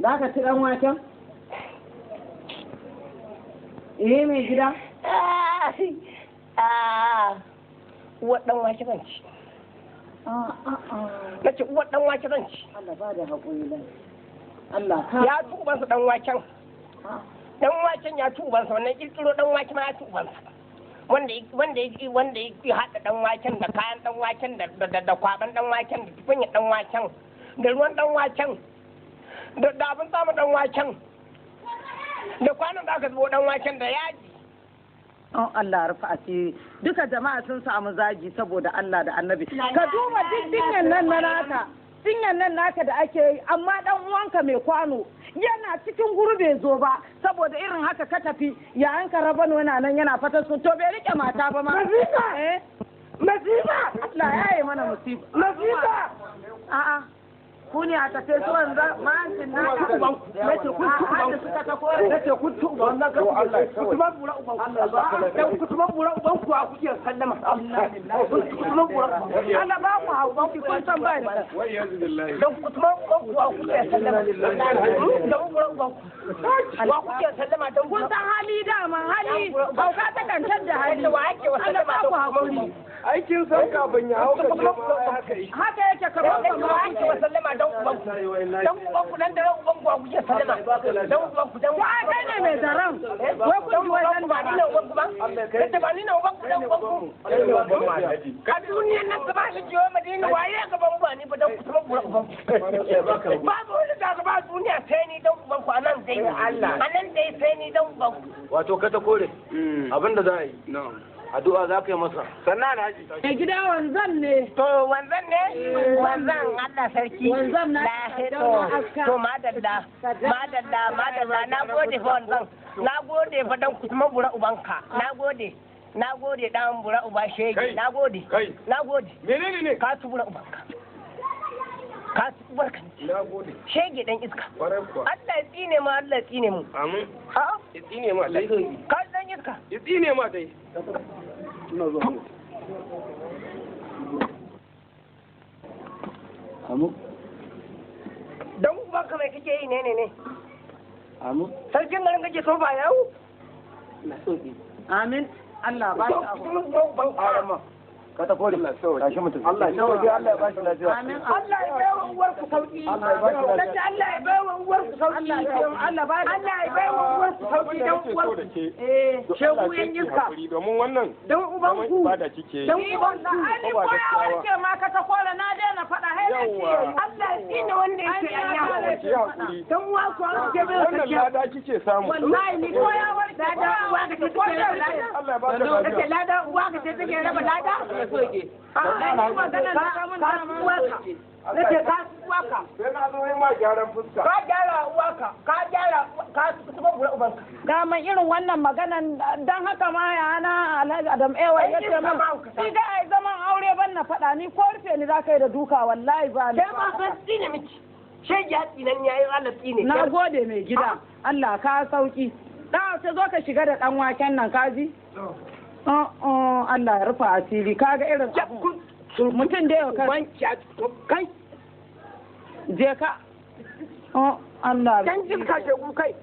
za ka ci ɗan waken? Mai gida? Uwar ɗan wake zan ci. Na ce uwar ɗan wake zan ci. Allah ba da haƙuri lan. Allah ka. Ya ci ubansa ɗan waken. Ɗan waken ya ci ubansa, wannan ƙirƙiro ɗan wake ma ya ci ubansa. Wanda ya haɗa ɗan waken da kayan ɗan waken da kwaɓan ɗan waken da tukunyar ɗan waken da ruwan ɗan waken da abin samun ɗan waken da kwanan da aka zubo ɗan waken da yaji. Oh Allah rufa asiri duka jama'a sun samu zagi saboda Allah da Annabi. Ka duba duk dinyan nan na naka. Dinyan nan naka da ake yi amma dan uwanka mai kwano yana cikin guri bai zo ba saboda irin haka ka tafi yayan ka rabano yana nan yana fatan sun to bai rike mata ba ma. Masifa! Masifa! Allah ya yi mana musiba. Masifa! A'a. Ku ne a tafe su wanzan ma'ancin na nace kun tuban suka ta kore nace kun tuban wannan ga Allah kutuban bura uban dan kutuban bura uban ku a kuke sallama kutuban bura Allah ba ku hawo ku kun san ba ne wai yanzu billahi dan kutuban uban ku a kuke sallama dan bura uban ku wa kuke sallama dan kun san hali da man hali hauka ta kantar da hali wa yake wa sallama dan ku hakuri aikin sarka ban ya hauka haka yake kamar wa yake wa sallama dan uban ku dan da uban ku kuke sallama dan uban ku dan wa kai ne mai zaran wai ku wai dan ba ni ne uban ku ba kace ba ni ne uban ku dan uban ku ka duniyan nan gaba shi jiwa madina waye gaban ba ni ba dan ku tuba uban ku ba wani da gaba duniya sai ni dan uban ku anan dai Allah anan dai sai ni dan uban ku wato ka ta kore abinda za a yi addu'a za ka yi masa sannan haji mai gida wanzan ne to wanzan ne wanzan Allah sarki wanzan na to madalla na gode fa wanzan na gode fa dan kuma bura ubanka na gode dan bura uba shege na gode menene ne ka tu bura ubanka ka tu barka na gode shege dan iska Allah ya tsine mu Allah ya tsine mu amin ha ya tsine mu Allah ka dan iska ya tsine mu dai ina zo amu dan ubanka mai kake yi ne amu sarkin garin kake so ba yawo na so ki amin Allah ba shi abu ka ta kore tashi mutum Allah ya sauke Allah ya bashi lafiya amin Allah ya baiwa uwar ku sauki Allah ya bashi lafiya Allah ya baiwa uwar ku sauki Allah ba Allah ya baiwa uwar ku sauki dan uwar ku shegu yan iska domin wannan dan uban ku ibada kike dan uban ku ai ko ya wace ma ka ta kore na daina faɗa hai Allah ya tsine wanda yake anya dan uwa ku an ke bai wannan lada kike samu wallahi ni ko ya warke lada uwa ka take lada Allah ya baka lafiya lada uwa ka take raba lada soke nake ka uwaka sai na zo yi ma gyaran fuska ka gyara uwaka ka tuba bura ubanka daman irin wannan maganan dan haka ma yana Alhaji Adam Ewa ya ce min shi da ai zaman aure ban na faɗa ni ko rufe ni za ka yi da duka wallahi ba ni kai ma san tsine miki shege ya tsinan yayin Allah tsine na gode mai gida Allah ka sauki da ta zo ka shiga da dan waken nan kaji Allah ya rufa asiri kaga irin abu mutum da yau kai je ka Allah kan jinka shegu kai